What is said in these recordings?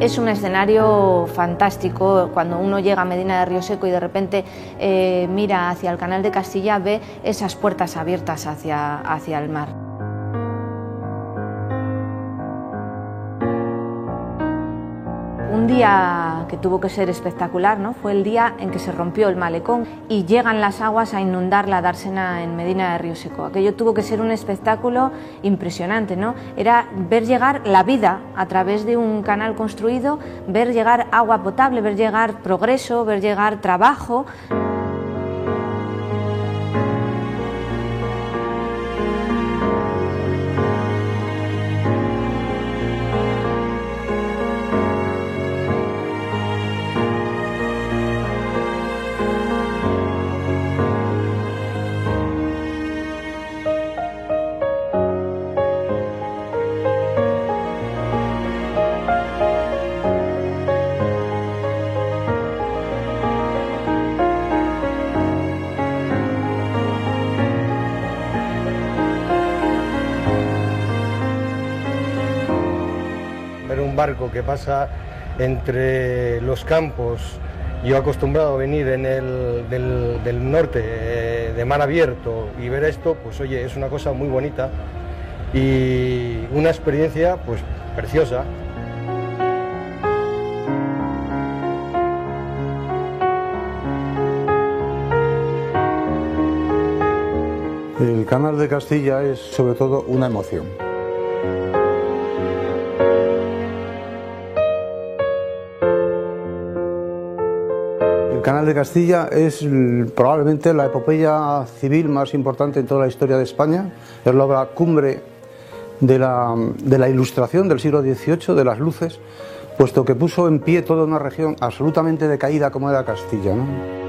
Es un escenario fantástico. Cuando uno llega a Medina de Rioseco y de repente mira hacia el Canal de Castilla, ve esas puertas abiertas hacia el mar. Un día que tuvo que ser espectacular, ¿no? Fue el día en que se rompió el malecón y llegan las aguas a inundar la dársena en Medina de Rioseco. Aquello tuvo que ser un espectáculo impresionante, ¿no? Era ver llegar la vida a través de un canal construido, ver llegar agua potable, ver llegar progreso, ver llegar trabajo. Un barco que pasa entre los campos, yo acostumbrado a venir del norte, de mar abierto, y ver esto, pues oye, es una cosa muy bonita y una experiencia pues preciosa. El Canal de Castilla es sobre todo una emoción. El Canal de Castilla es probablemente la epopeya civil más importante en toda la historia de España. Es la obra cumbre de la Ilustración del siglo XVIII, de las luces, puesto que puso en pie toda una región absolutamente decaída como era Castilla, ¿no?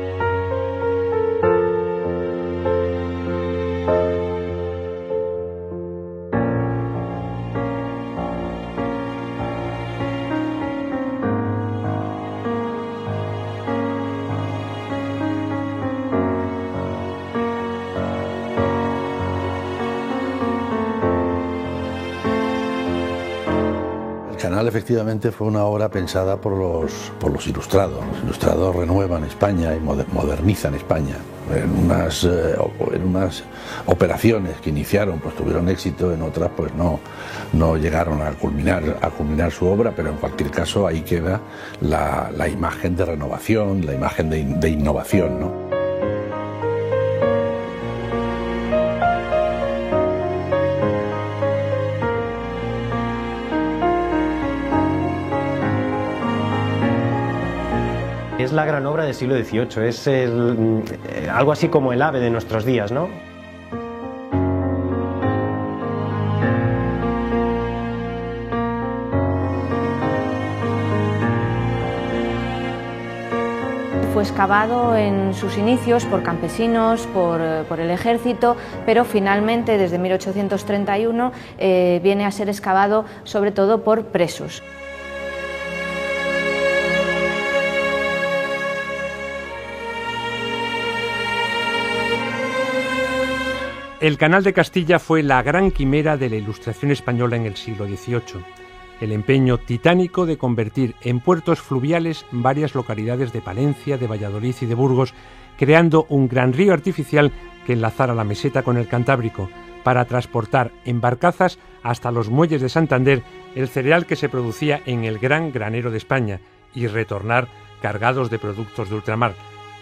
El canal efectivamente fue una obra pensada por los ilustrados. Los ilustrados renuevan España y modernizan España. En unas operaciones que iniciaron pues tuvieron éxito, en otras pues no llegaron a culminar su obra, pero en cualquier caso ahí queda la imagen de renovación, la imagen de innovación, ¿no? Es la gran obra del siglo XVIII, es algo así como el AVE de nuestros días, ¿no? Fue excavado en sus inicios por campesinos, por el ejército, pero finalmente desde 1831 viene a ser excavado sobre todo por presos. El Canal de Castilla fue la gran quimera de la Ilustración española en el siglo XVIII. El empeño titánico de convertir en puertos fluviales varias localidades de Palencia, de Valladolid y de Burgos, creando un gran río artificial que enlazara la meseta con el Cantábrico, para transportar en barcazas hasta los muelles de Santander el cereal que se producía en el gran granero de España y retornar cargados de productos de ultramar,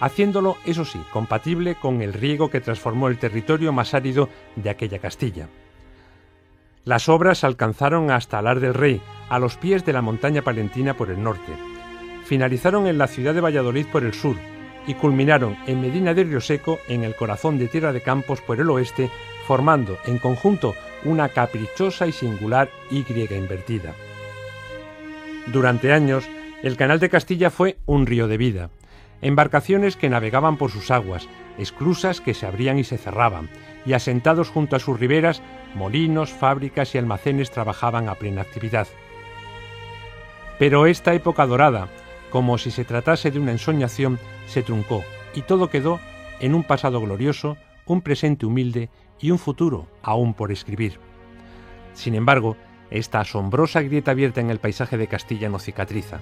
haciéndolo, eso sí, compatible con el riego que transformó el territorio más árido de aquella Castilla. Las obras alcanzaron hasta Alar del Rey, a los pies de la montaña palentina por el norte. Finalizaron en la ciudad de Valladolid por el sur y culminaron en Medina de Rioseco, en el corazón de Tierra de Campos por el oeste, formando en conjunto una caprichosa y singular Y invertida. Durante años, el Canal de Castilla fue un río de vida. Embarcaciones que navegaban por sus aguas, esclusas que se abrían y se cerraban, y asentados junto a sus riberas, molinos, fábricas y almacenes trabajaban a plena actividad. Pero esta época dorada, como si se tratase de una ensoñación, se truncó, y todo quedó en un pasado glorioso, un presente humilde y un futuro aún por escribir. Sin embargo, Esta asombrosa grieta abierta en el paisaje de Castilla no cicatriza.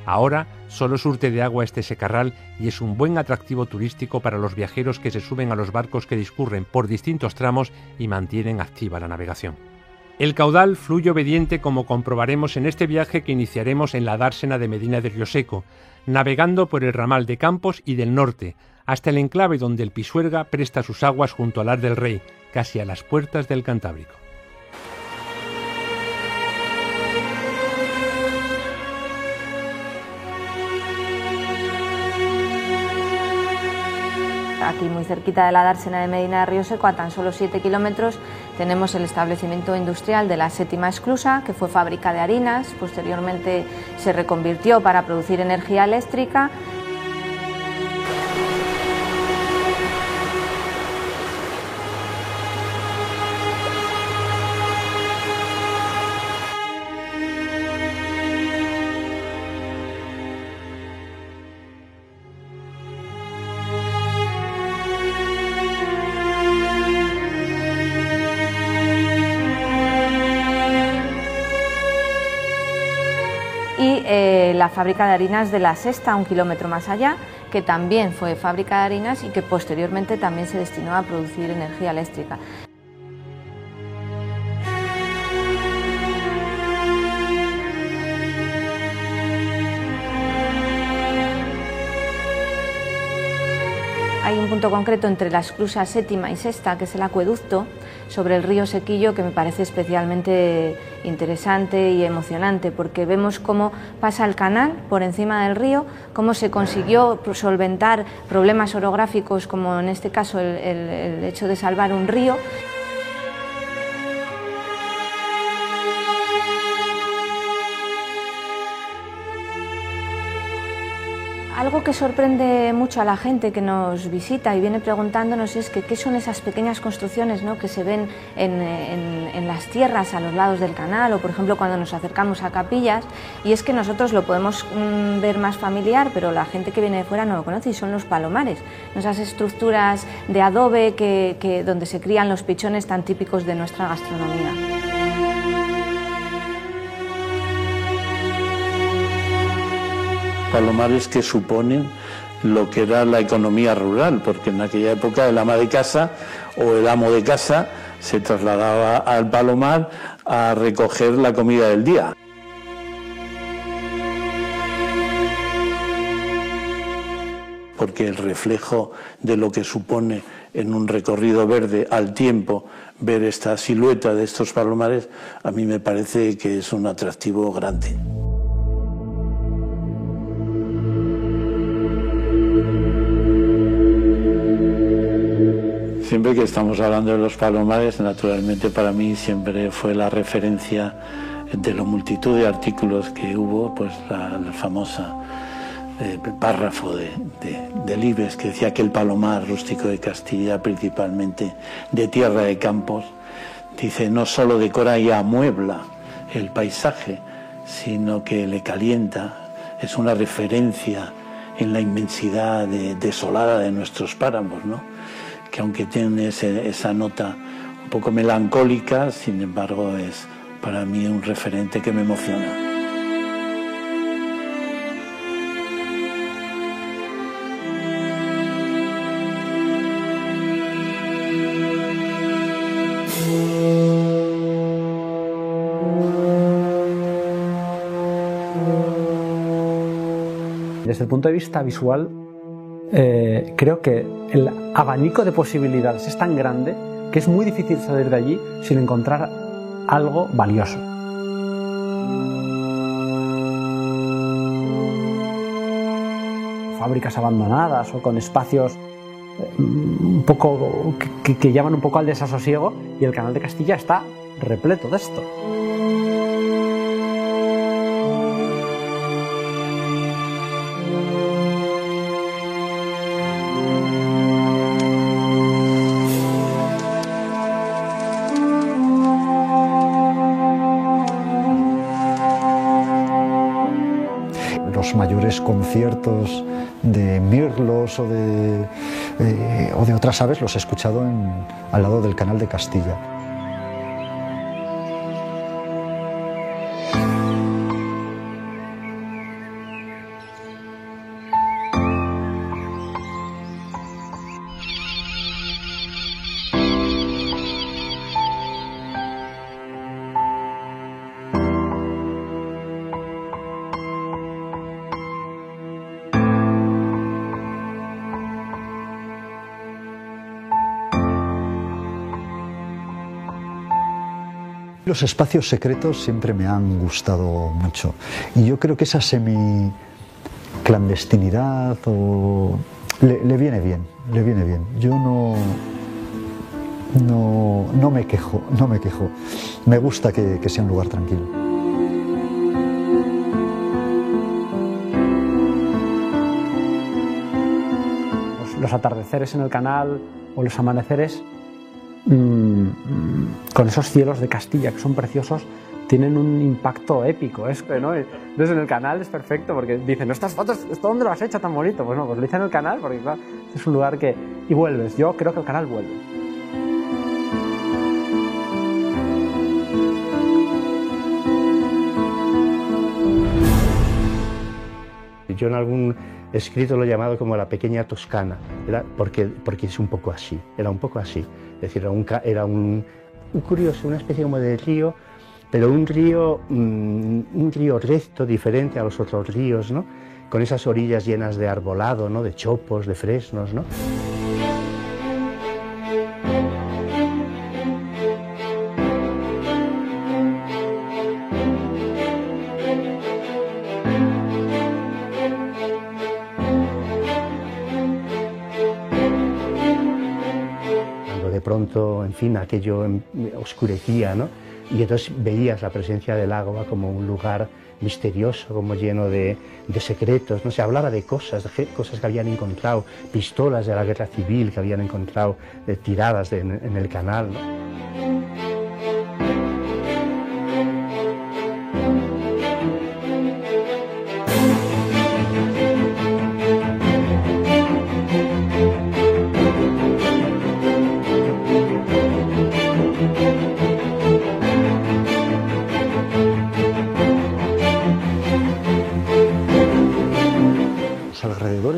Ahora solo surte de agua este secarral y es un buen atractivo turístico para los viajeros que se suben a los barcos que discurren por distintos tramos y mantienen activa la navegación. El caudal fluye obediente, como comprobaremos en este viaje que iniciaremos en la dársena de Medina de Rioseco, navegando por el ramal de Campos y del Norte, hasta el enclave donde el Pisuerga presta sus aguas junto al Ar del Rey, casi a las puertas del Cantábrico. Aquí muy cerquita de la dársena de Medina de Rioseco, a tan solo 7 kilómetros, tenemos el establecimiento industrial de la Séptima Esclusa, que fue fábrica de harinas, posteriormente se reconvirtió para producir energía eléctrica. Y la fábrica de harinas de La Sexta, un kilómetro más allá, que también fue fábrica de harinas y que posteriormente también se destinó a producir energía eléctrica. Hay un punto concreto entre la esclusa séptima y sexta, que es el acueducto sobre el río Sequillo, que me parece especialmente interesante y emocionante, porque vemos cómo pasa el canal por encima del río, cómo se consiguió solventar problemas orográficos, como en este caso el hecho de salvar un río. Algo que sorprende mucho a la gente que nos visita y viene preguntándonos es que qué son esas pequeñas construcciones, ¿no?, que se ven en las tierras a los lados del canal, o por ejemplo cuando nos acercamos a capillas, y es que nosotros lo podemos ver más familiar, pero la gente que viene de fuera no lo conoce, y son los palomares, esas estructuras de adobe donde se crían los pichones tan típicos de nuestra gastronomía. Palomares que suponen lo que era la economía rural, porque en aquella época el ama de casa o el amo de casa se trasladaba al palomar a recoger la comida del día. Porque el reflejo de lo que supone en un recorrido verde al tiempo ver esta silueta de estos palomares, a mí me parece que es un atractivo grande. Siempre que estamos hablando de los palomares, naturalmente para mí siempre fue la referencia de la multitud de artículos que hubo, pues la famosa párrafo de Delibes, que decía que el palomar rústico de Castilla, principalmente de tierra de Campos, dice, no solo decora y amuebla el paisaje, sino que le calienta, es una referencia en la inmensidad desolada de nuestros páramos, ¿no?, que aunque tiene esa nota un poco melancólica, sin embargo es para mí un referente que me emociona. Desde el punto de vista visual, creo que el abanico de posibilidades es tan grande que es muy difícil salir de allí sin encontrar algo valioso. Fábricas abandonadas o con espacios un poco que llaman un poco al desasosiego, y el Canal de Castilla está repleto de esto. Los mayores conciertos de mirlos o de otras aves los he escuchado al lado del Canal de Castilla. Los espacios secretos siempre me han gustado mucho y yo creo que esa semi-clandestinidad le viene bien, le viene bien. Yo no me quejo, no me quejo. Me gusta que sea un lugar tranquilo. Los atardeceres en el canal o los amaneceres con esos cielos de Castilla que son preciosos tienen un impacto épico, ¿no? Entonces en el canal es perfecto porque dicen, estas fotos, ¿esto dónde lo has hecho tan bonito? Pues no, pues lo hice en el canal porque claro, es un lugar que... y vuelves, yo creo que el canal vuelve. Yo en algún escrito lo he llamado como la pequeña Toscana, porque es un poco así, era un poco así. Es decir, era un curioso, una especie como de río, pero un río recto, diferente a los otros ríos, ¿no? Con esas orillas llenas de arbolado, ¿no? De chopos, de fresnos, ¿no? De pronto, en fin, aquello oscurecía, ¿no? Y entonces veías la presencia del agua como un lugar misterioso, como lleno de secretos, ¿no? Se hablaba de cosas que habían encontrado, pistolas de la guerra civil que habían encontrado tiradas en el canal, ¿no?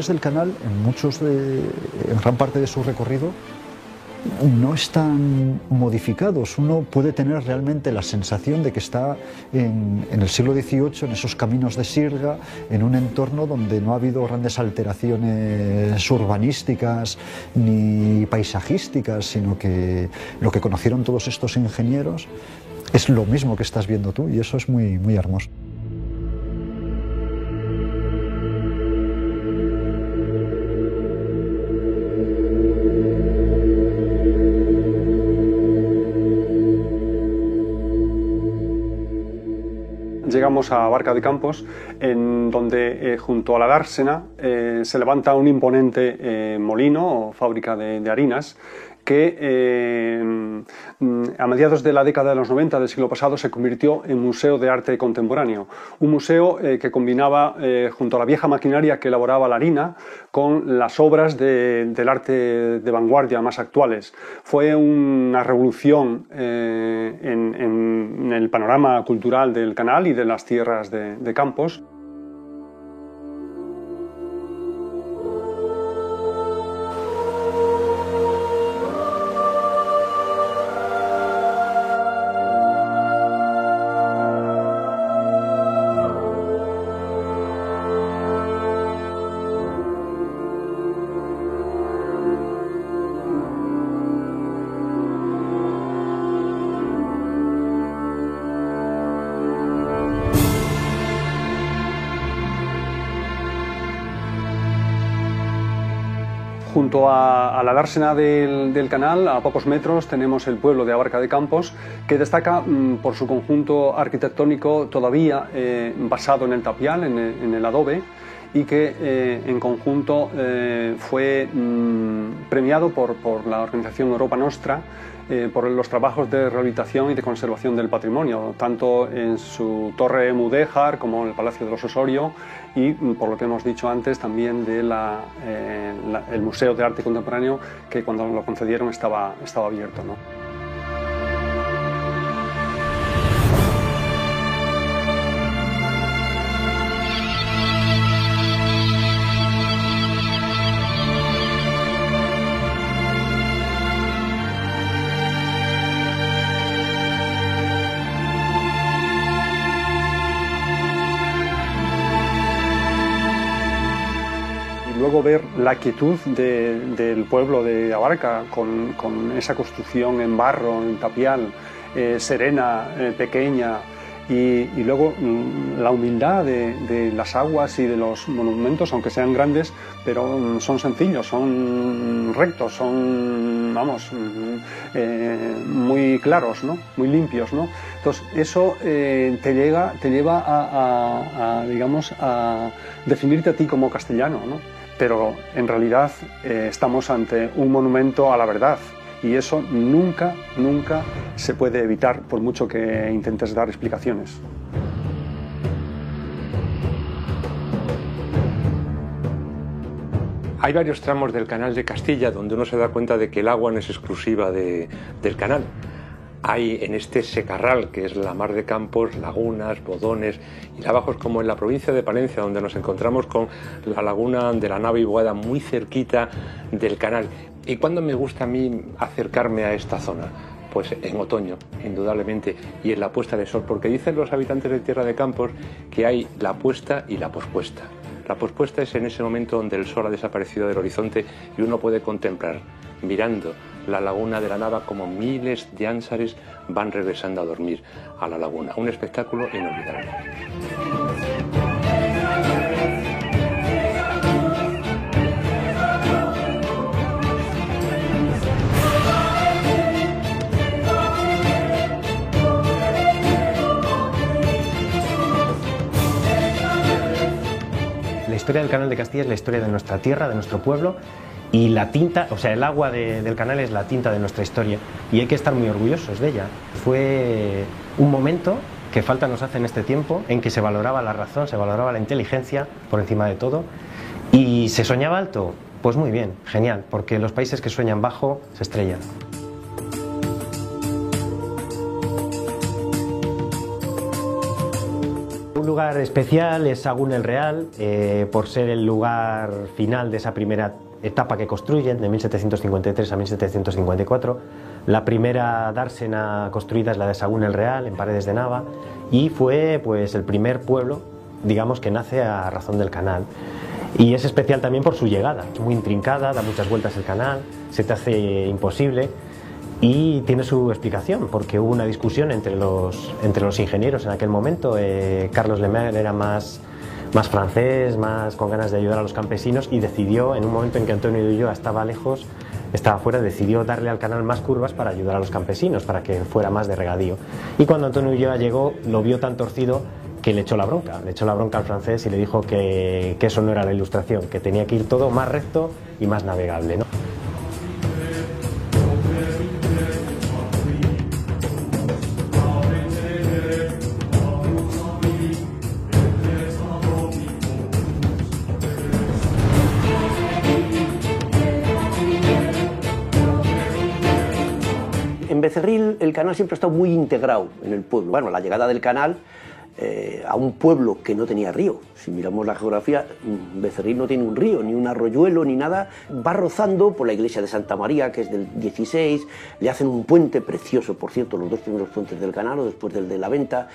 Del canal, en gran parte de su recorrido, no están modificados. Uno puede tener realmente la sensación de que está en el siglo XVIII, en esos caminos de sirga, en un entorno donde no ha habido grandes alteraciones urbanísticas ni paisajísticas, sino que lo que conocieron todos estos ingenieros es lo mismo que estás viendo tú, y eso es muy, muy hermoso. Llegamos a Barca de Campos, en donde junto a la dársena se levanta un imponente molino o fábrica de harinas que a mediados de la década de los 90 del siglo pasado se convirtió en Museo de Arte Contemporáneo. Un museo que combinaba junto a la vieja maquinaria que elaboraba la harina con las obras del arte de vanguardia más actuales. Fue una revolución en el panorama cultural del canal y de las tierras de Campos. Junto a la dársena del canal, a pocos metros, tenemos el pueblo de Abarca de Campos, que destaca por su conjunto arquitectónico todavía basado en el tapial, en el adobe, y que en conjunto fue premiado por la organización Europa Nostra por los trabajos de rehabilitación y de conservación del patrimonio, tanto en su torre mudéjar como en el Palacio de los Osorio, y por lo que hemos dicho antes también del Museo de Arte Contemporáneo, que cuando lo concedieron estaba abierto, ¿no? Luego ver la quietud del pueblo de Abarca con esa construcción en barro, en tapial, serena, pequeña, y luego la humildad de las aguas y de los monumentos, aunque sean grandes, pero son sencillos, son rectos, son, vamos, muy claros, ¿no? Muy limpios, ¿no? Entonces eso te lleva digamos, a definirte a ti como castellano, ¿no? Pero en realidad estamos ante un monumento a la verdad. Y eso nunca se puede evitar por mucho que intentes dar explicaciones. Hay varios tramos del Canal de Castilla donde uno se da cuenta de que el agua no es exclusiva del canal. Hay en este secarral, que es la mar de Campos, lagunas, bodones y lavajos, como en la provincia de Palencia, donde nos encontramos con la laguna de la Nava y Boada, muy cerquita del canal. ¿Y cuándo me gusta a mí acercarme a esta zona? Pues en otoño, indudablemente, y en la puesta de sol, porque dicen los habitantes de Tierra de Campos que hay la puesta y la pospuesta. La pospuesta es en ese momento donde el sol ha desaparecido del horizonte y uno puede contemplar, mirando la laguna de la Nava, como miles de ánsares van regresando a dormir a la laguna. Un espectáculo inolvidable. La historia del Canal de Castilla es la historia de nuestra tierra, de nuestro pueblo, y la tinta, o sea, el agua del canal es la tinta de nuestra historia y hay que estar muy orgullosos de ella. Fue un momento que falta nos hace en este tiempo, en que se valoraba la razón, se valoraba la inteligencia por encima de todo, y se soñaba alto. Pues muy bien, genial, porque los países que sueñan bajo se estrellan. Un lugar especial es Sagún el Real, por ser el lugar final de esa primera etapa que construyen, de 1753 a 1754. La primera dársena construida es la de Sagún el Real, en Paredes de Nava, y fue pues el primer pueblo, digamos, que nace a razón del canal. Y es especial también por su llegada, muy intrincada, da muchas vueltas el canal, se te hace imposible. Y tiene su explicación, porque hubo una discusión entre los ingenieros en aquel momento. Carlos Lemaire era más francés, más con ganas de ayudar a los campesinos, y decidió, en un momento en que Antonio de Ulloa estaba lejos, estaba fuera, decidió darle al canal más curvas para ayudar a los campesinos, para que fuera más de regadío. Y cuando Antonio de Ulloa llegó, lo vio tan torcido que le echó la bronca al francés y le dijo que eso no era la Ilustración, que tenía que ir todo más recto y más navegable, ¿no? En Becerril el canal siempre ha estado muy integrado en el pueblo. Bueno, la llegada del canal a un pueblo que no tenía río. Si miramos la geografía, Becerril no tiene un río, ni un arroyuelo, ni nada. Va rozando por la iglesia de Santa María, que es del 16, le hacen un puente precioso, por cierto, los dos primeros puentes del canal, o después del de la Venta.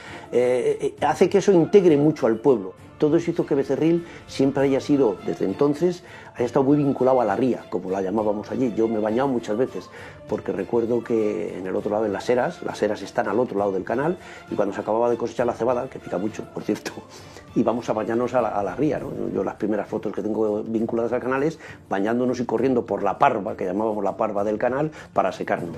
Hace que eso integre mucho al pueblo. Todo eso hizo que Becerril siempre haya sido, desde entonces, haya estado muy vinculado a la ría, como la llamábamos allí. Yo me he bañado muchas veces, porque recuerdo que en el otro lado, en las eras están al otro lado del canal, y cuando se acababa de cosechar la cebada, que pica mucho, por cierto, íbamos a bañarnos a la ría, ¿no? Yo las primeras fotos que tengo vinculadas al canal es bañándonos y corriendo por la parva, que llamábamos la parva del canal, para secarnos.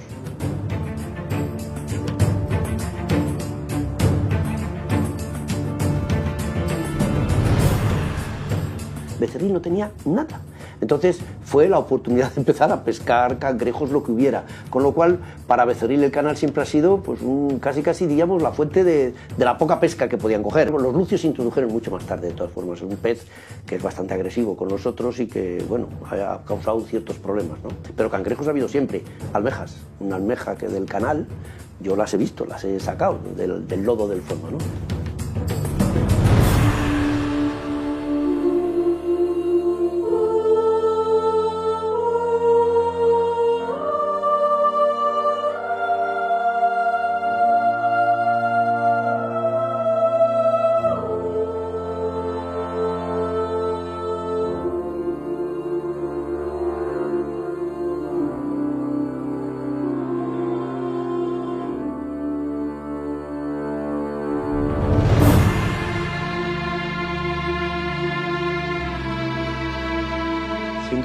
Becerril no tenía nada. Entonces fue la oportunidad de empezar a pescar cangrejos, lo que hubiera. Con lo cual, para Becerril el canal siempre ha sido pues, casi, digamos, la fuente de la poca pesca que podían coger. Los lucios se introdujeron mucho más tarde, de todas formas. Es un pez que es bastante agresivo con nosotros y que, bueno, ha causado ciertos problemas, ¿no? Pero cangrejos ha habido siempre. Almejas. Una almeja que del canal, yo las he visto, las he sacado del lodo del fondo, ¿no?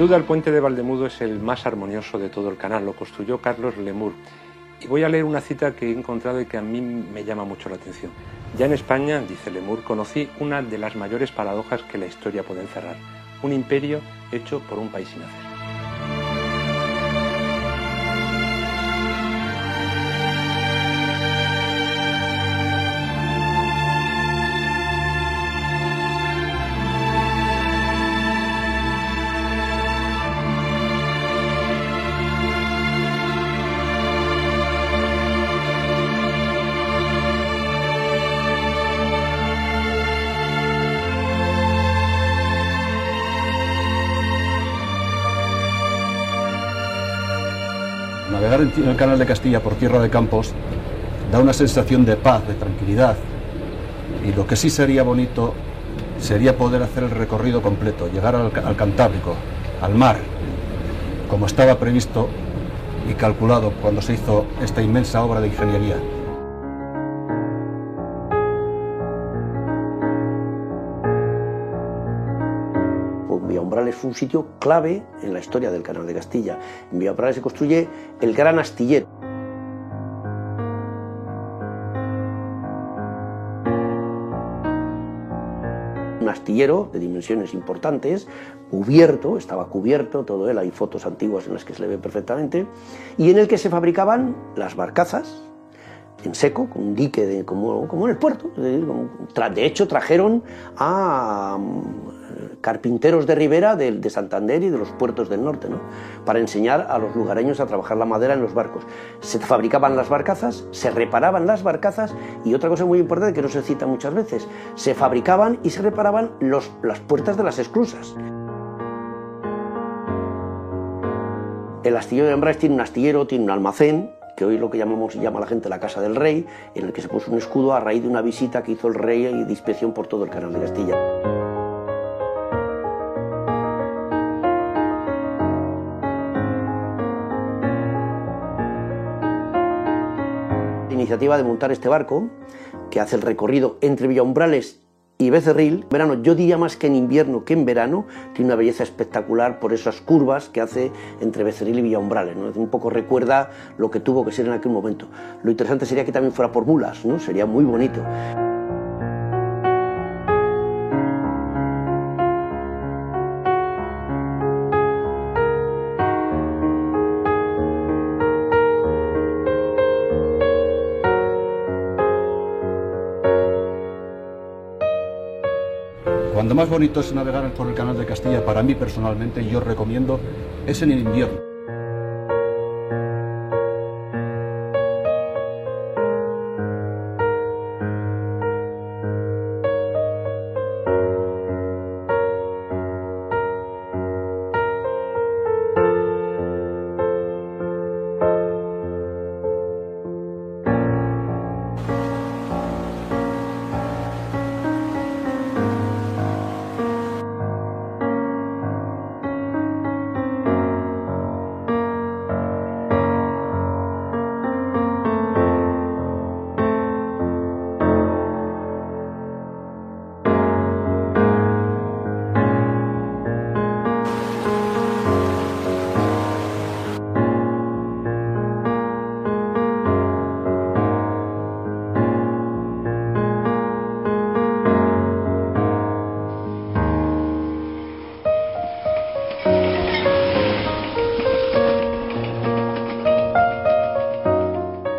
duda el puente de Valdemudo es el más armonioso de todo el canal, lo construyó Carlos Lemur. Y voy a leer una cita que he encontrado y que a mí me llama mucho la atención. Ya en España, dice Lemur, conocí una de las mayores paradojas que la historia puede encerrar. Un imperio hecho por un país sin hacer. Navegar en el Canal de Castilla por tierra de campos da una sensación de paz, de tranquilidad, y lo que sí sería bonito sería poder hacer el recorrido completo, llegar al Cantábrico, al mar, como estaba previsto y calculado cuando se hizo esta inmensa obra de ingeniería. Villaumbrales fue un sitio clave en la historia del Canal de Castilla. En Villaumbrales se construye el gran astillero. Un astillero de dimensiones importantes, cubierto, estaba cubierto todo él, hay fotos antiguas en las que se le ve perfectamente, y en el que se fabricaban las barcazas en seco, con un dique como en el puerto. De hecho, trajeron a carpinteros de ribera de Santander y de los puertos del norte, ¿no?, para enseñar a los lugareños a trabajar la madera en los barcos. Se fabricaban las barcazas, se reparaban las barcazas, y otra cosa muy importante que no se cita muchas veces, se fabricaban y se reparaban las puertas de las esclusas. El astillero de Villaumbrales tiene un astillero, tiene un almacén, que hoy lo que llama la gente la Casa del Rey, en el que se puso un escudo a raíz de una visita que hizo el rey de inspección por todo el Canal de Castilla. La iniciativa de montar este barco, que hace el recorrido entre Villaumbrales y Becerril, en verano, yo diría más que en invierno que en verano, tiene una belleza espectacular por esas curvas que hace entre Becerril y Villaumbrales, ¿no? Un poco recuerda lo que tuvo que ser en aquel momento. Lo interesante sería que también fuera por mulas, ¿no? Sería muy bonito. Cuando más bonito es navegar por el Canal de Castilla, para mí personalmente, yo recomiendo, es en el invierno.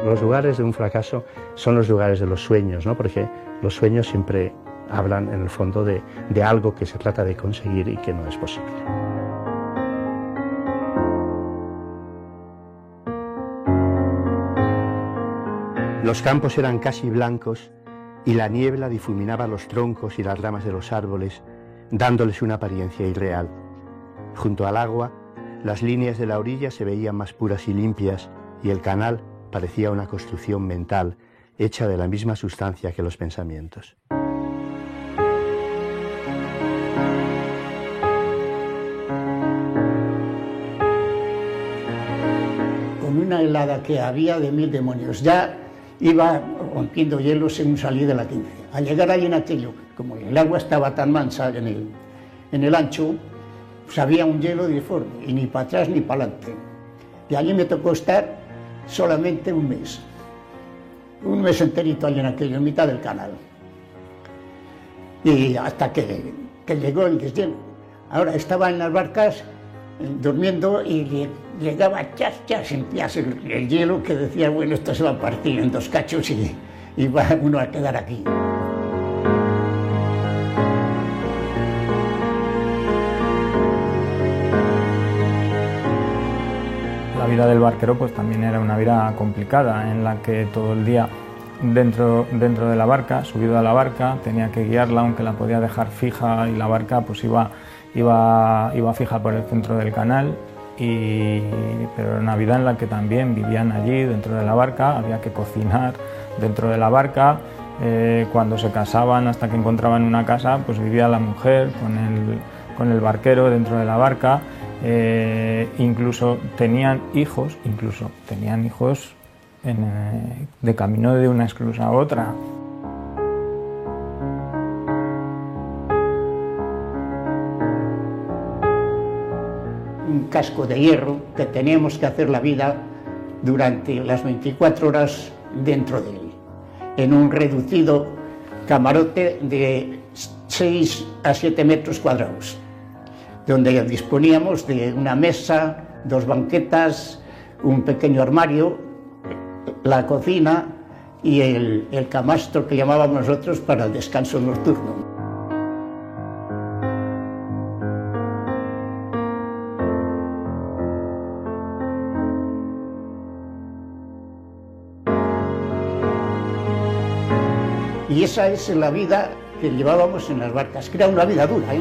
Los lugares de un fracaso son los lugares de los sueños, ¿no? Porque los sueños siempre hablan en el fondo de algo que se trata de conseguir y que no es posible. Los campos eran casi blancos y la niebla difuminaba los troncos y las ramas de los árboles, dándoles una apariencia irreal. Junto al agua, las líneas de la orilla se veían más puras y limpias, y el canal parecía una construcción mental hecha de la misma sustancia que los pensamientos. Con una helada que había de 1000 demonios, ya iba rompiendo hielo según salí de la 15. Al llegar ahí en aquello, como el agua estaba tan mansa en el ancho, pues había un hielo disforme, y ni para atrás ni para adelante. Y allí me tocó estar solamente un mes enterito allí en aquello, en mitad del canal. Y hasta que llegó el deshielo. Ahora estaba en las barcas durmiendo y llegaba chas, sentías el hielo que decía, bueno, esto se va a partir en dos cachos y va uno a quedar aquí. La vida del barquero pues también era una vida complicada, en la que todo el día dentro de la barca, subido a la barca, tenía que guiarla, aunque la podía dejar fija, y la barca pues iba fija por el centro del canal, pero era una vida en la que también vivían allí dentro de la barca, había que cocinar dentro de la barca. Cuando se casaban, hasta que encontraban una casa, pues vivía la mujer con el barquero dentro de la barca. Incluso tenían hijos de camino de una esclusa a otra. Un casco de hierro que teníamos que hacer la vida durante las 24 horas dentro de él, en un reducido camarote de 6 a 7 metros cuadrados, donde disponíamos de una mesa, 2 banquetas, un pequeño armario, la cocina y el camastro que llamábamos nosotros para el descanso nocturno. Y esa es la vida que llevábamos en las barcas, que era una vida dura, ¿eh?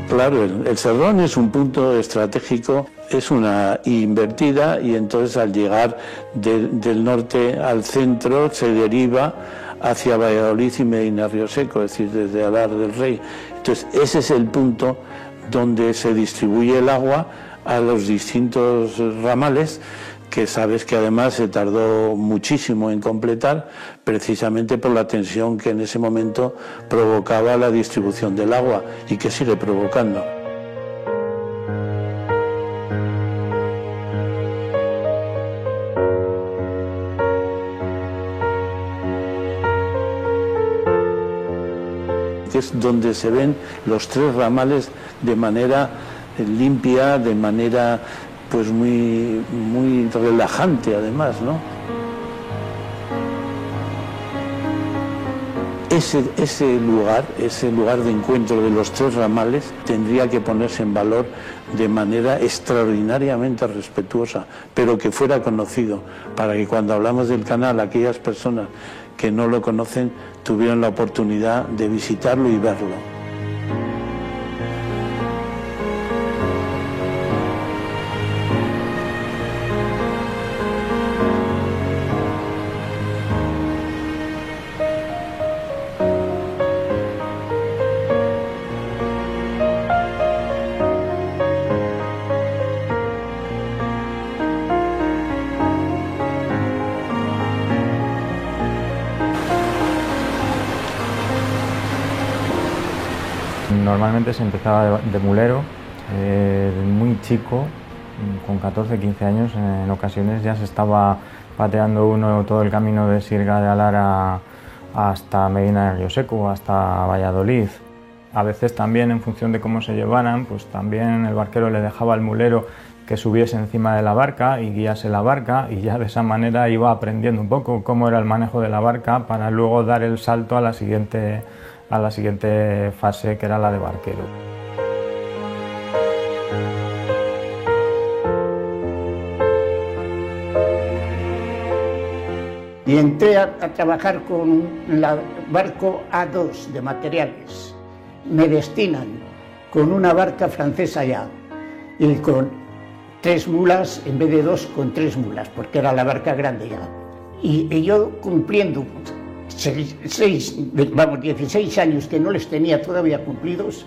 Claro, el Serrón es un punto estratégico, es una invertida, y entonces al llegar del norte al centro se deriva hacia Valladolid y Medina Rioseco, es decir, desde Alar del Rey. Entonces ese es el punto donde se distribuye el agua a los distintos ramales, que sabes que además se tardó muchísimo en completar, precisamente por la tensión que en ese momento provocaba la distribución del agua y que sigue provocando. Es donde se ven los 3 ramales de manera limpia, de manera pues muy relajante además, ¿no? Ese lugar de encuentro de los 3 ramales tendría que ponerse en valor de manera extraordinariamente respetuosa, pero que fuera conocido, para que cuando hablamos del canal, aquellas personas que no lo conocen tuvieran la oportunidad de visitarlo y verlo. Normalmente se empezaba de mulero, muy chico, con 14-15 años, en ocasiones ya se estaba pateando uno todo el camino de Sirga de Alara hasta Medina de Rioseco, hasta Valladolid. A veces también, en función de cómo se llevaran, pues también el barquero le dejaba al mulero que subiese encima de la barca y guiase la barca, y ya de esa manera iba aprendiendo un poco cómo era el manejo de la barca para luego dar el salto a la siguiente fase, que era la de barquero. Y entré a trabajar con el barco A2 de materiales. Me destinan con una barca francesa ya, y con 3 mulas en vez de 2, con 3 mulas, porque era la barca grande ya. Y yo cumpliendo 16 años que no les tenía todavía cumplidos,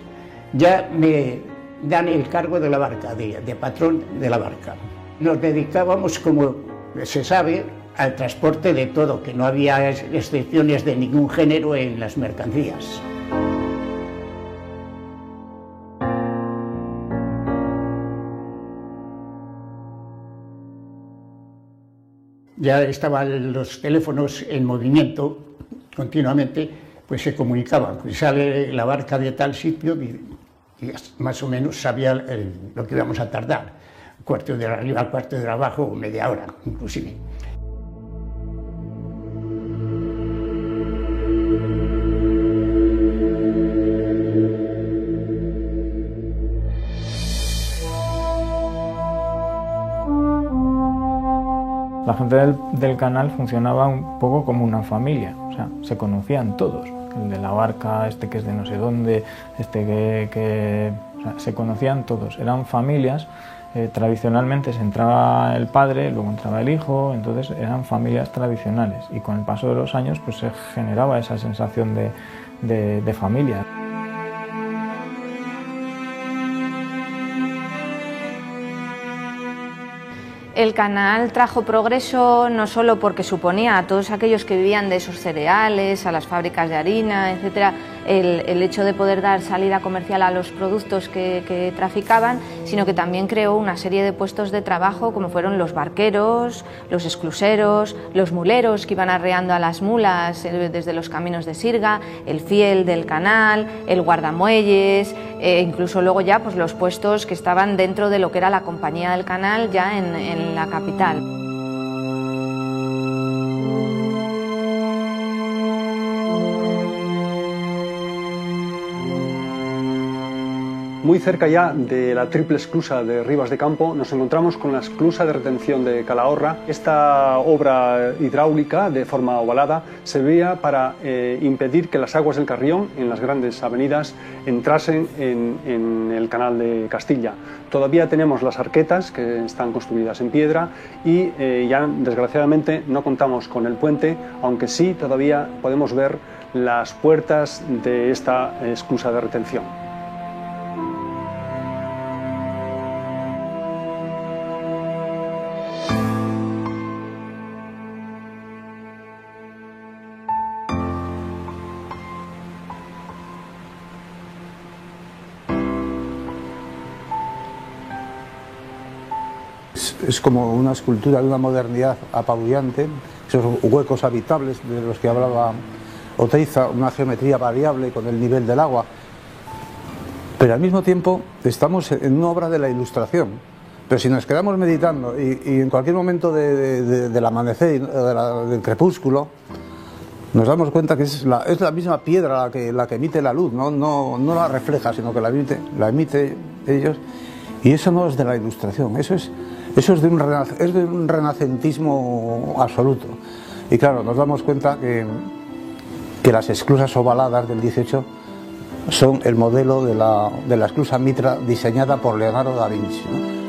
ya me dan el cargo de la barca, de patrón de la barca. Nos dedicábamos, como se sabe, al transporte de todo, que no había excepciones de ningún género en las mercancías. Ya estaban los teléfonos en movimiento continuamente, pues se comunicaban, pues sale la barca de tal sitio y más o menos sabía lo que íbamos a tardar, un cuarto de hora arriba, un cuarto de hora abajo o media hora inclusive. La gente del canal funcionaba un poco como una familia, o sea, se conocían todos. El de la barca, este que es de no sé dónde, este o sea, se conocían todos, eran familias. Tradicionalmente se entraba el padre, luego entraba el hijo, entonces eran familias tradicionales y con el paso de los años pues se generaba esa sensación de familia. El canal trajo progreso no solo porque suponía a todos aquellos que vivían de esos cereales, a las fábricas de harina, etcétera, el hecho de poder dar salida comercial a los productos que traficaban, sino que también creó una serie de puestos de trabajo como fueron los barqueros, los escluseros, los muleros que iban arreando a las mulas desde los caminos de sirga, el fiel del canal, el guardamuelles, incluso luego ya pues los puestos que estaban dentro de lo que era la compañía del canal ya en la capital. Muy cerca ya de la triple esclusa de Ribas de Campo nos encontramos con la esclusa de retención de Calahorra. Esta obra hidráulica de forma ovalada servía para impedir que las aguas del Carrión en las grandes avenidas entrasen en el canal de Castilla. Todavía tenemos las arquetas que están construidas en piedra y ya desgraciadamente no contamos con el puente, aunque sí todavía podemos ver las puertas de esta esclusa de retención. Es como una escultura de una modernidad apabullante, esos huecos habitables de los que hablaba Oteiza, una geometría variable con el nivel del agua, pero al mismo tiempo estamos en una obra de la Ilustración. Pero si nos quedamos meditando y en cualquier momento del amanecer, del crepúsculo, nos damos cuenta que es la misma piedra la que emite la luz, no la refleja, sino que la emite ellos, y eso no es de la Ilustración, eso es de un renacentismo absoluto. Y claro, nos damos cuenta que las esclusas ovaladas del 18 son el modelo de la esclusa Mitra diseñada por Leonardo da Vinci, ¿no?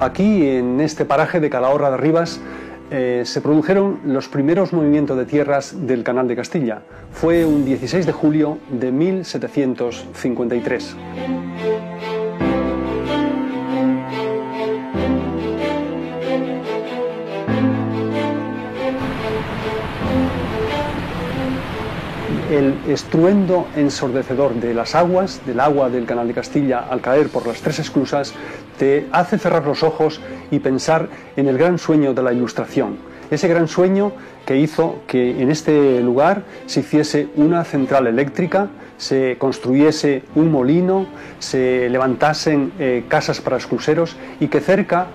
Aquí, en este paraje de Calahorra de Ribas, se produjeron los primeros movimientos de tierras del Canal de Castilla. Fue un 16 de julio de 1753. El estruendo ensordecedor de las aguas, del agua del Canal de Castilla, al caer por las tres esclusas, te hace cerrar los ojos y pensar en el gran sueño de la Ilustración. Ese gran sueño que hizo que en este lugar se hiciese una central eléctrica, se construyese un molino, se levantasen casas para escluseros y que cerca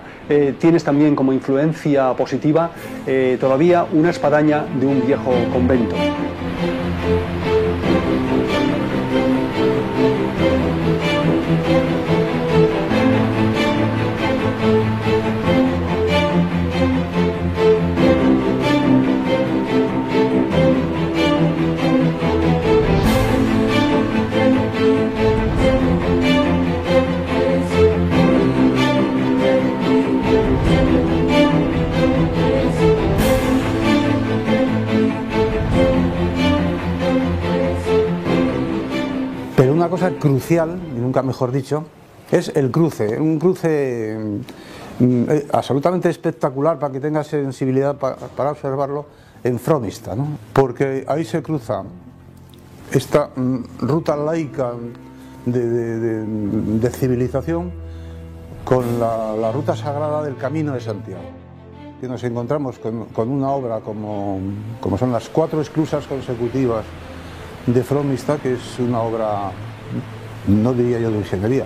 tienes también como influencia positiva todavía una espadaña de un viejo convento. Pero una cosa crucial, y nunca mejor dicho, es el cruce. Un cruce absolutamente espectacular para que tenga sensibilidad para observarlo en Fromista, ¿no? Porque ahí se cruza esta ruta laica de civilización con la ruta sagrada del Camino de Santiago. Que nos encontramos con una obra como son las 4 esclusas consecutivas de Fromista, que es una obra, no diría yo de ingeniería,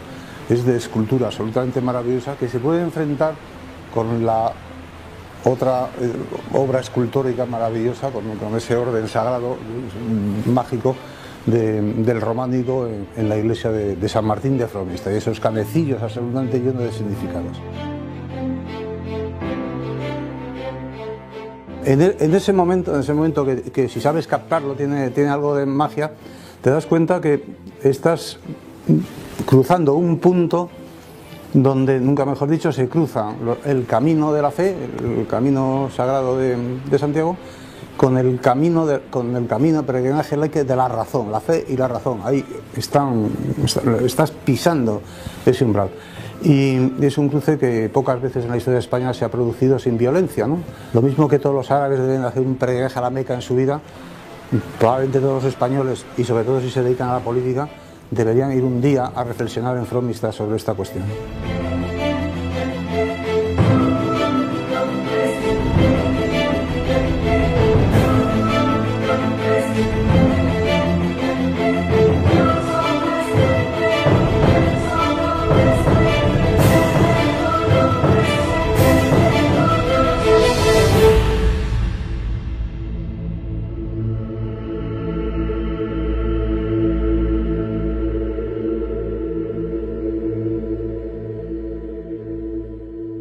es de escultura absolutamente maravillosa, que se puede enfrentar con la otra obra escultórica maravillosa, con ese orden sagrado, mágico, del románico en la iglesia de San Martín de Fromista, y esos canecillos absolutamente llenos de significados. En ese momento que si sabes captarlo tiene algo de magia, te das cuenta que estás cruzando un punto donde, nunca mejor dicho, se cruza el camino de la fe, el camino sagrado de Santiago, con el camino de peregrinaje laico de la razón, la fe y la razón. Ahí estás pisando ese umbral. Y es un cruce que pocas veces en la historia de España se ha producido sin violencia, ¿no? Lo mismo que todos los árabes deben hacer un peregrinaje a la Meca en su vida, probablemente todos los españoles, y sobre todo si se dedican a la política, deberían ir un día a reflexionar en Fromista sobre esta cuestión.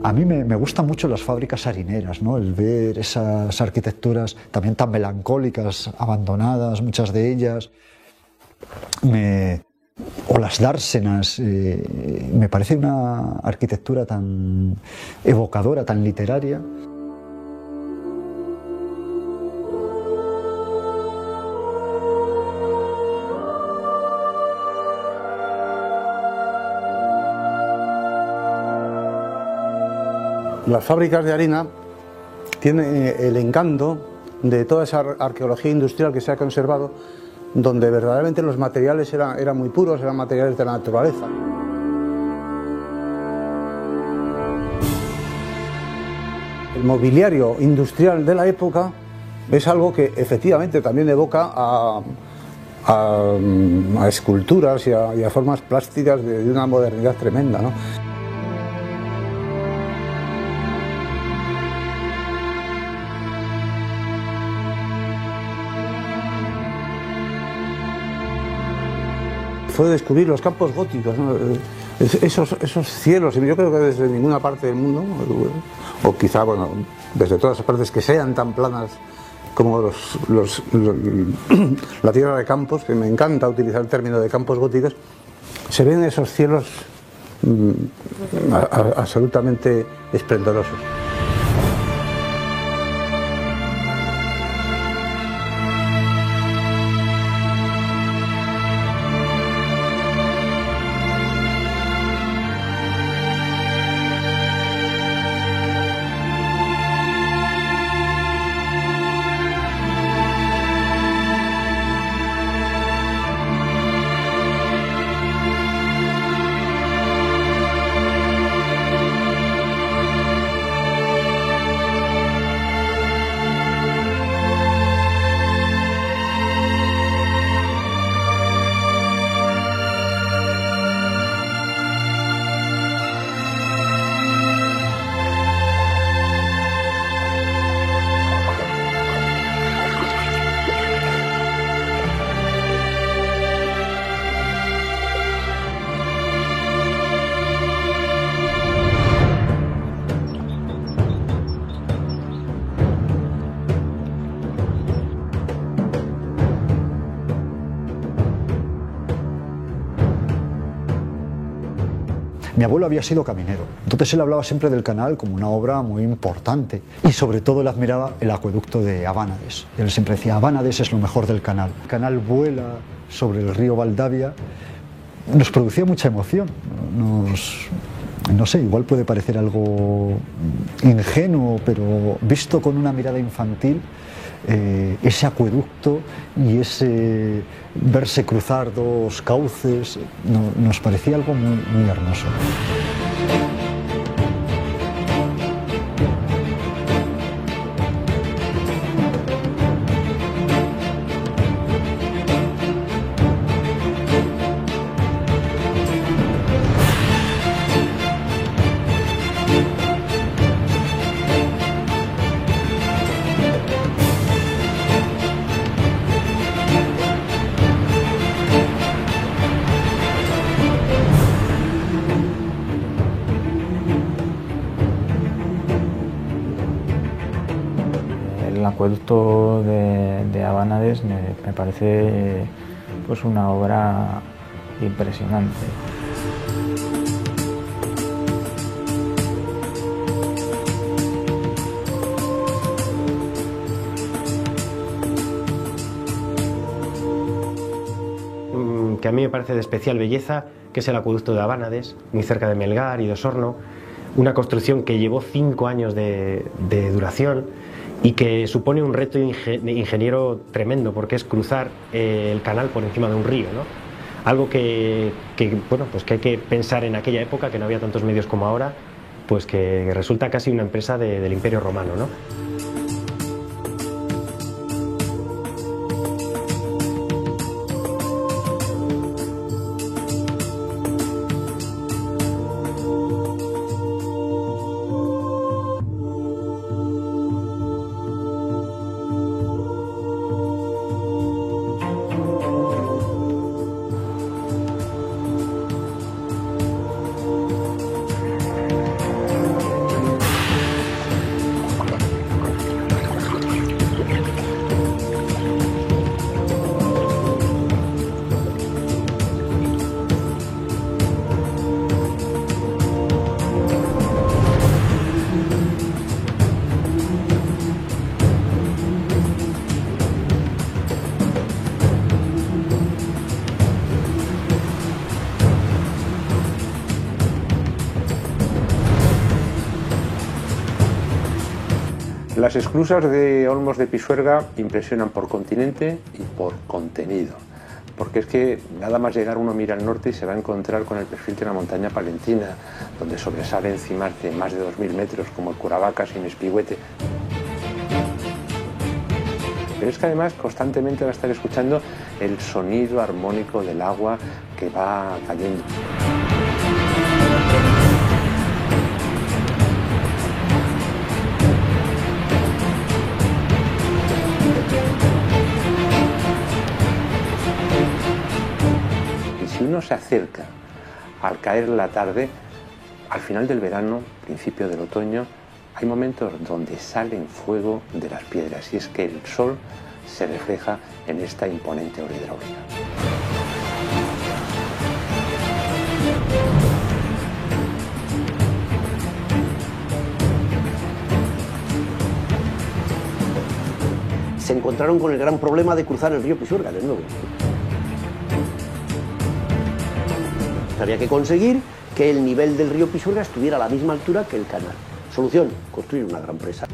A mí me gustan mucho las fábricas harineras, ¿no? El ver esas arquitecturas también tan melancólicas, abandonadas, muchas de ellas, o las dársenas, me parece una arquitectura tan evocadora, tan literaria. Las fábricas de harina tienen el encanto de toda esa arqueología industrial que se ha conservado, donde verdaderamente los materiales eran muy puros, eran materiales de la naturaleza. El mobiliario industrial de la época es algo que efectivamente también evoca a esculturas y a formas plásticas de una modernidad tremenda, ¿no? Fue descubrir los campos góticos, ¿no? esos cielos, y yo creo que desde ninguna parte del mundo, o quizá, bueno, desde todas las partes que sean tan planas como la tierra de Campos, que me encanta utilizar el término de campos góticos, se ven esos cielos absolutamente esplendorosos. Mi abuelo había sido caminero, entonces él hablaba siempre del canal como una obra muy importante y sobre todo él admiraba el acueducto de Abánades. Él siempre decía, Abánades es lo mejor del canal. El canal vuela sobre el río Valdavia, nos producía mucha emoción, no sé, igual puede parecer algo ingenuo, pero visto con una mirada infantil, ese acueducto y ese verse cruzar dos cauces nos parecía algo muy, muy hermoso. El acueducto de Abánades me parece pues una obra impresionante. Que a mí me parece de especial belleza, que es el acueducto de Abánades, muy cerca de Melgar y de Osorno, una construcción que llevó 5 años de duración y que supone un reto ingeniero tremendo, porque es cruzar el canal por encima de un río, ¿no? Algo bueno, pues que hay que pensar en aquella época, que no había tantos medios como ahora, pues que resulta casi una empresa del Imperio Romano, ¿no? Las esclusas de Olmos de Pisuerga impresionan por continente y por contenido, porque es que nada más llegar uno mira al norte y se va a encontrar con el perfil de una montaña palentina, donde sobresalen cimas de más de 2000 metros, como el Curavacas y Mespigüete. Pero es que además constantemente va a estar escuchando el sonido armónico del agua que va cayendo. Si uno se acerca al caer la tarde, al final del verano, principio del otoño, hay momentos donde salen fuego de las piedras y es que el sol se refleja en esta imponente obra hidráulica. Se encontraron con el gran problema de cruzar el río Pisuerga de nuevo. Había que conseguir que el nivel del río Pisuerga estuviera a la misma altura que el canal. Solución, construir una gran presa.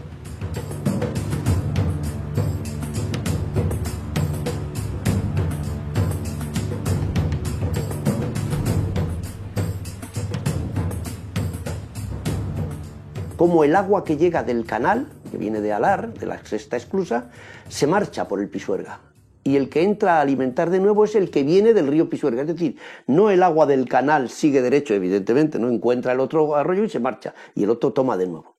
Como el agua que llega del canal, que viene de Alar, de la sexta esclusa, se marcha por el Pisuerga. Y el que entra a alimentar de nuevo es el que viene del río Pisuerga. Es decir, no el agua del canal sigue derecho, evidentemente, no encuentra el otro arroyo y se marcha, y el otro toma de nuevo.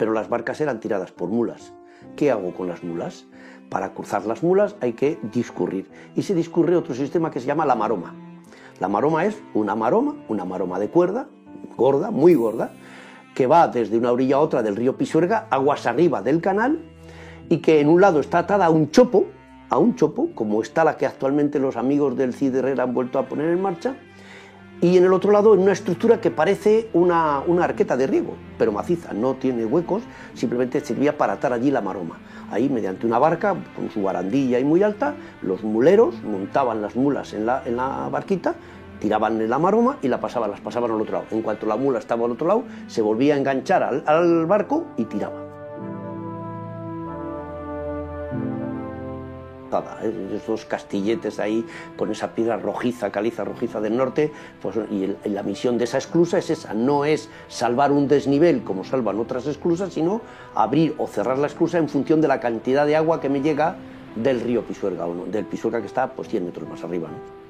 pero las barcas eran tiradas por mulas. ¿Qué hago con las mulas? Para cruzar las mulas hay que discurrir, y se discurre otro sistema que se llama la maroma. La maroma es una maroma de cuerda, gorda, muy gorda, que va desde una orilla a otra del río Pisuerga, aguas arriba del canal, y que en un lado está atada a un chopo, como está la que actualmente los amigos del Cid Herrera han vuelto a poner en marcha, y en el otro lado en una estructura que parece una arqueta de riego, pero maciza, no tiene huecos, simplemente servía para atar allí la maroma. Ahí, mediante una barca con su barandilla y muy alta, los muleros montaban las mulas en la barquita, tiraban en la maroma y las pasaban al otro lado. En cuanto la mula estaba al otro lado, se volvía a enganchar al barco y tiraba. Esos castilletes ahí con esa piedra rojiza, caliza rojiza del norte, pues, y la misión de esa esclusa es esa, no es salvar un desnivel como salvan otras esclusas, sino abrir o cerrar la esclusa en función de la cantidad de agua que me llega del río Pisuerga, o no, del Pisuerga que está pues 100 metros más arriba, ¿no?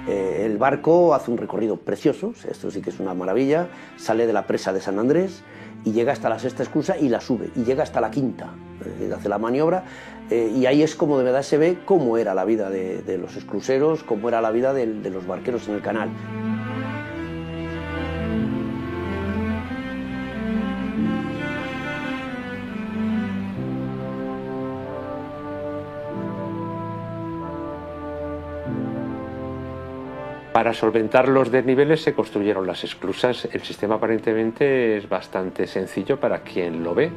El barco hace un recorrido precioso, esto sí que es una maravilla, sale de la presa de San Andrés y llega hasta la sexta esclusa y la sube, y llega hasta la quinta, hace la maniobra, y ahí es como de verdad se ve cómo era la vida de los escluseros, cómo era la vida de los barqueros en el canal. Para solventar los desniveles se construyeron las esclusas. El sistema aparentemente es bastante sencillo para quien lo ve.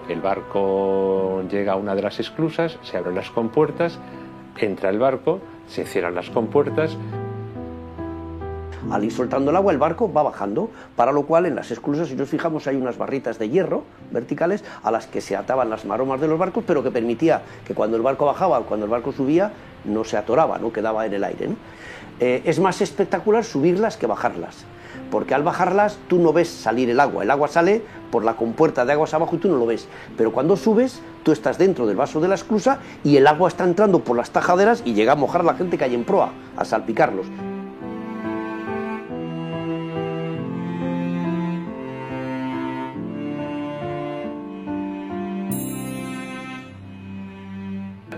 El barco llega a una de las esclusas, se abren las compuertas, entra el barco, se cierran las compuertas. Al ir soltando el agua, el barco va bajando, para lo cual en las esclusas, si nos fijamos, hay unas barritas de hierro verticales a las que se ataban las maromas de los barcos, pero que permitía que cuando el barco bajaba o cuando el barco subía, no se atoraba, no quedaba en el aire, ¿no? Es más espectacular subirlas que bajarlas, porque al bajarlas tú no ves salir el agua sale por la compuerta de aguas abajo y tú no lo ves, pero cuando subes tú estás dentro del vaso de la esclusa y el agua está entrando por las tajaderas y llega a mojar a la gente que hay en proa, a salpicarlos.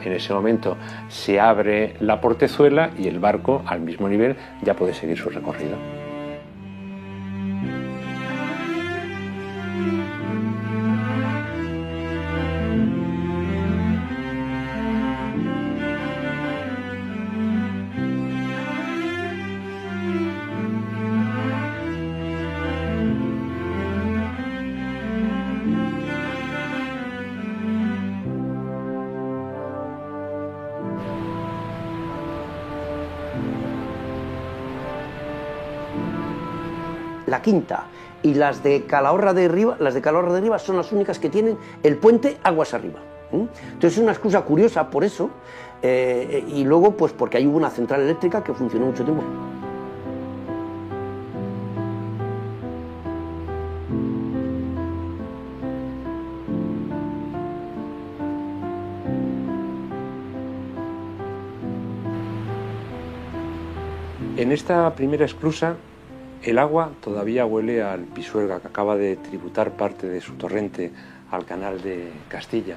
En ese momento se abre la portezuela y el barco, al mismo nivel, ya puede seguir su recorrido. La quinta y las de Calahorra de Arriba son las únicas que tienen el puente aguas arriba. Entonces es una excusa curiosa por eso, y luego pues porque ahí hubo una central eléctrica que funcionó mucho tiempo. En esta primera esclusa el agua todavía huele al Pisuerga, que acaba de tributar parte de su torrente al canal de Castilla,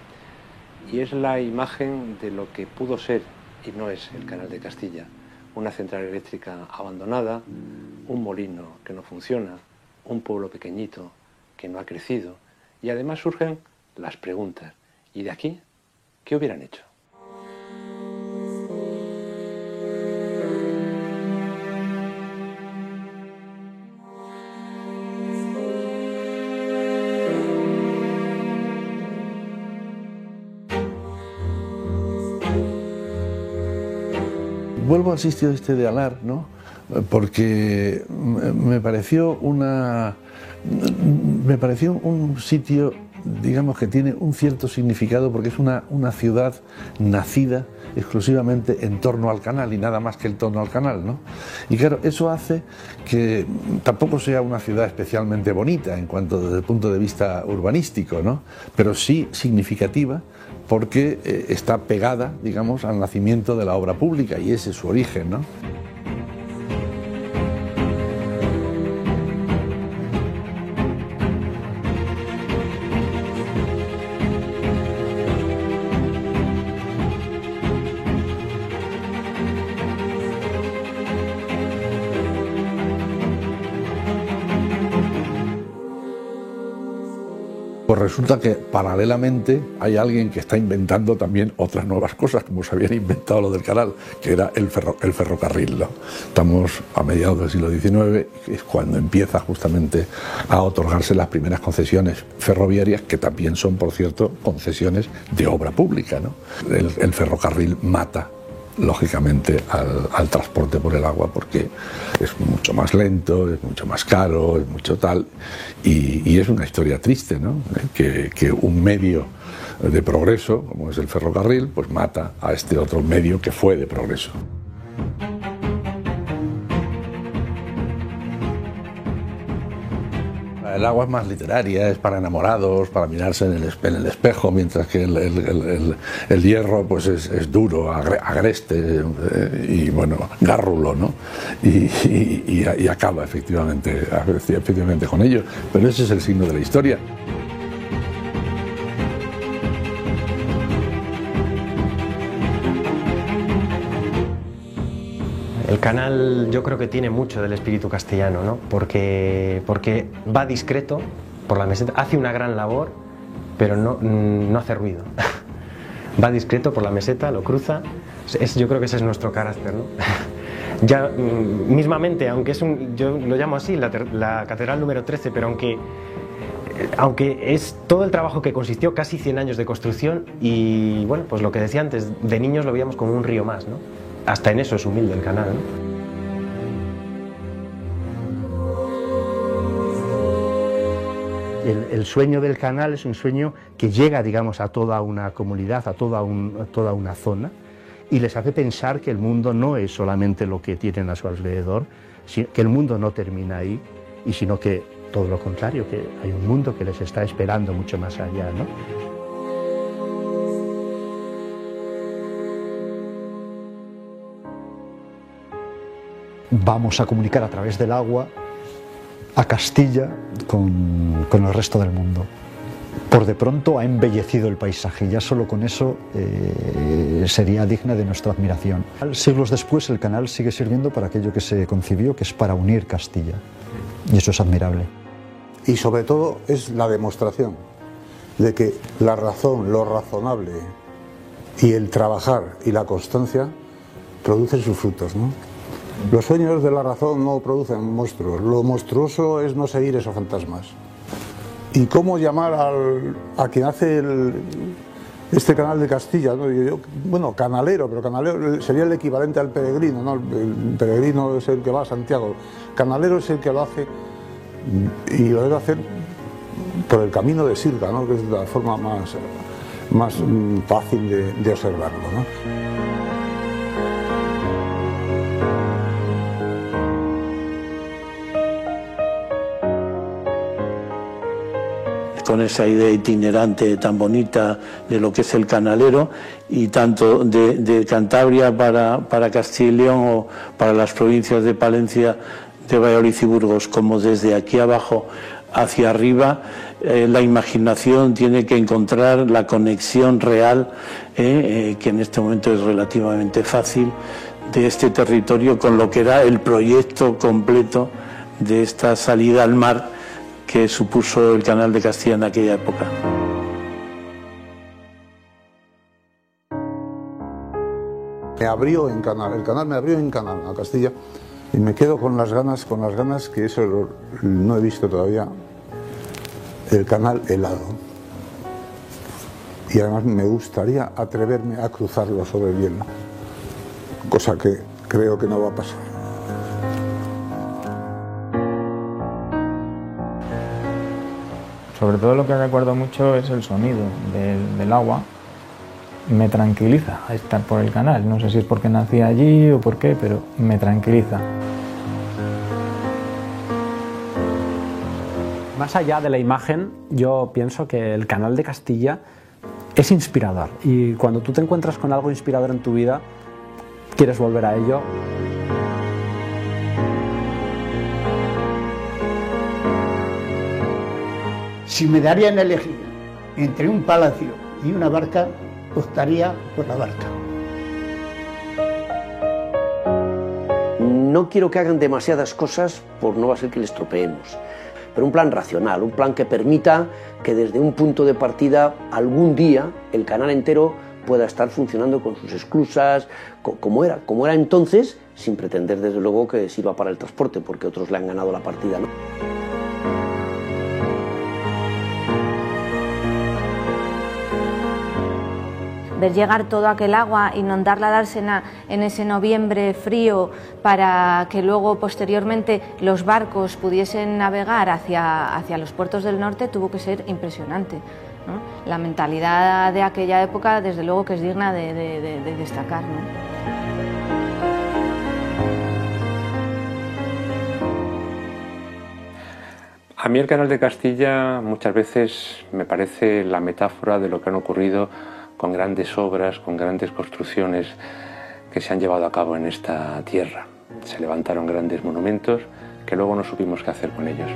y es la imagen de lo que pudo ser y no es el canal de Castilla: una central eléctrica abandonada, un molino que no funciona, un pueblo pequeñito que no ha crecido, y además surgen las preguntas: ¿y de aquí qué hubieran hecho? Vuelvo al sitio este de Alar, ¿no? Porque me pareció un sitio digamos que tiene un cierto significado porque es una ciudad nacida exclusivamente en torno al canal y nada más que en torno al canal, ¿no? Y claro, eso hace que tampoco sea una ciudad especialmente bonita en cuanto desde el punto de vista urbanístico, ¿no? Pero sí significativa porque está pegada, digamos, al nacimiento de la obra pública y ese es su origen, ¿no? Pues resulta que paralelamente hay alguien que está inventando también otras nuevas cosas, como se habían inventado lo del canal, que era el ferrocarril, ¿no? Estamos a mediados del siglo XIX, que es cuando empieza justamente a otorgarse las primeras concesiones ferroviarias, que también son, por cierto, concesiones de obra pública, ¿no? El ferrocarril mata lógicamente al transporte por el agua porque es mucho más lento, es mucho más caro, es mucho tal y es una historia triste, ¿no? Que un medio de progreso como es el ferrocarril pues mata a este otro medio que fue de progreso. El agua es más literaria, es para enamorados, para mirarse en el espejo, mientras que el hierro pues es duro, agreste y bueno, gárrulo, ¿no? Y acaba efectivamente con ello. Pero ese es el signo de la historia. El canal yo creo que tiene mucho del espíritu castellano, ¿no? Porque va discreto por la meseta, hace una gran labor, pero no hace ruido. Va discreto por la meseta, lo cruza, yo creo que ese es nuestro carácter, ¿no? Ya mismamente, aunque yo lo llamo así, la catedral número 13, pero aunque es todo el trabajo que consistió, casi 100 años de construcción y bueno, pues lo que decía antes, de niños lo veíamos como un río más, ¿no? Hasta en eso es humilde el canal, ¿no? El sueño del canal es un sueño que llega, digamos, a toda una comunidad, a toda una zona y les hace pensar que el mundo no es solamente lo que tienen a su alrededor, que el mundo no termina ahí, y sino que todo lo contrario, que hay un mundo que les está esperando mucho más allá, ¿no? Vamos a comunicar a través del agua a Castilla con el resto del mundo. Por de pronto ha embellecido el paisaje y ya solo con eso sería digna de nuestra admiración. Siglos después el canal sigue sirviendo para aquello que se concibió, que es para unir Castilla, y eso es admirable. Y sobre todo es la demostración de que la razón, lo razonable y el trabajar y la constancia producen sus frutos, ¿no? Los sueños de la razón no producen monstruos, lo monstruoso es no seguir esos fantasmas. ¿Y cómo llamar a quien hace este canal de Castilla, ¿no? Bueno, canalero, pero canalero sería el equivalente al peregrino, ¿no? El peregrino es el que va a Santiago, canalero es el que lo hace y lo debe hacer por el camino de Sirga, ¿no? Que es la forma más fácil de observarlo, ¿no? Con esa idea itinerante tan bonita de lo que es el canalero, y tanto de Cantabria para Castilla y León o para las provincias de Palencia, de Valladolid y Burgos, como desde aquí abajo hacia arriba, la imaginación tiene que encontrar la conexión real, que en este momento es relativamente fácil, de este territorio con lo que era el proyecto completo de esta salida al mar que supuso el canal de Castilla en aquella época. Me abrió en canal, el canal me abrió en canal a Castilla y me quedo con las ganas que eso no he visto todavía, el canal helado. Y además me gustaría atreverme a cruzarlo sobre el hielo, cosa que creo que no va a pasar. Sobre todo lo que recuerdo mucho es el sonido del agua. Me tranquiliza estar por el canal. No sé si es porque nací allí o por qué, pero me tranquiliza. Más allá de la imagen, yo pienso que el Canal de Castilla es inspirador. Y cuando tú te encuentras con algo inspirador en tu vida, quieres volver a ello. Si me darían a elegir entre un palacio y una barca, optaría por la barca. No quiero que hagan demasiadas cosas por no va a ser que les estropeemos, pero un plan racional, un plan que permita que desde un punto de partida algún día el canal entero pueda estar funcionando con sus esclusas, como era entonces, sin pretender desde luego que sirva para el transporte, porque otros le han ganado la partida, ¿no? Ver llegar todo aquel agua, inundar la dársena en ese noviembre frío para que luego posteriormente los barcos pudiesen navegar hacia los puertos del norte, tuvo que ser impresionante, ¿no? La mentalidad de aquella época desde luego que es digna de destacar, ¿no? A mí el Canal de Castilla muchas veces me parece la metáfora de lo que han ocurrido con grandes obras, con grandes construcciones que se han llevado a cabo en esta tierra. Se levantaron grandes monumentos que luego no supimos qué hacer con ellos.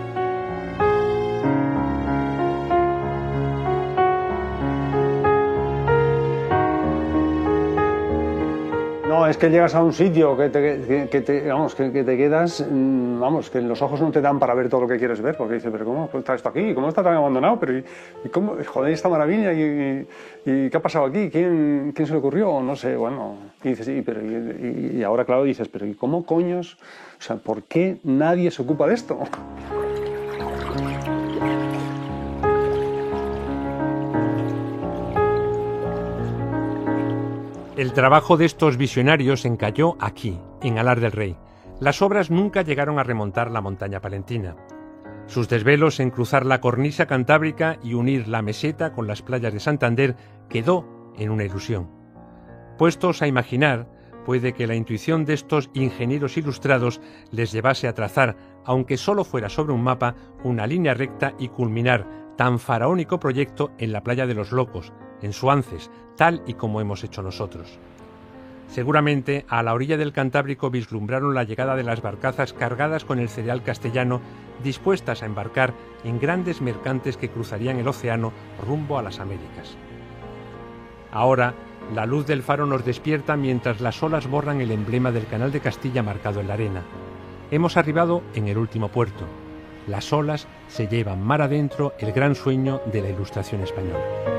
No, es que llegas a un sitio que te quedas, vamos, que los ojos no te dan para ver todo lo que quieres ver, porque dices, pero ¿cómo está esto aquí? ¿Cómo está tan abandonado? Pero ¿y cómo? Joder, esta maravilla, ¿y qué ha pasado aquí? ¿Quién se le ocurrió? No sé, bueno, y dices, y ahora claro dices, pero ¿y cómo coños? O sea, ¿por qué nadie se ocupa de esto? El trabajo de estos visionarios encalló aquí, en Alar del Rey. Las obras nunca llegaron a remontar la montaña palentina. Sus desvelos en cruzar la cornisa cantábrica y unir la meseta con las playas de Santander quedó en una ilusión. Puestos a imaginar, puede que la intuición de estos ingenieros ilustrados les llevase a trazar, aunque solo fuera sobre un mapa, una línea recta y culminar tan faraónico proyecto en la playa de los Locos, en Suances, tal y como hemos hecho nosotros. Seguramente a la orilla del Cantábrico vislumbraron la llegada de las barcazas cargadas con el cereal castellano, dispuestas a embarcar en grandes mercantes que cruzarían el océano rumbo a las Américas. Ahora, la luz del faro nos despierta mientras las olas borran el emblema del Canal de Castilla marcado en la arena. Hemos arribado en el último puerto. Las olas se llevan mar adentro el gran sueño de la Ilustración española.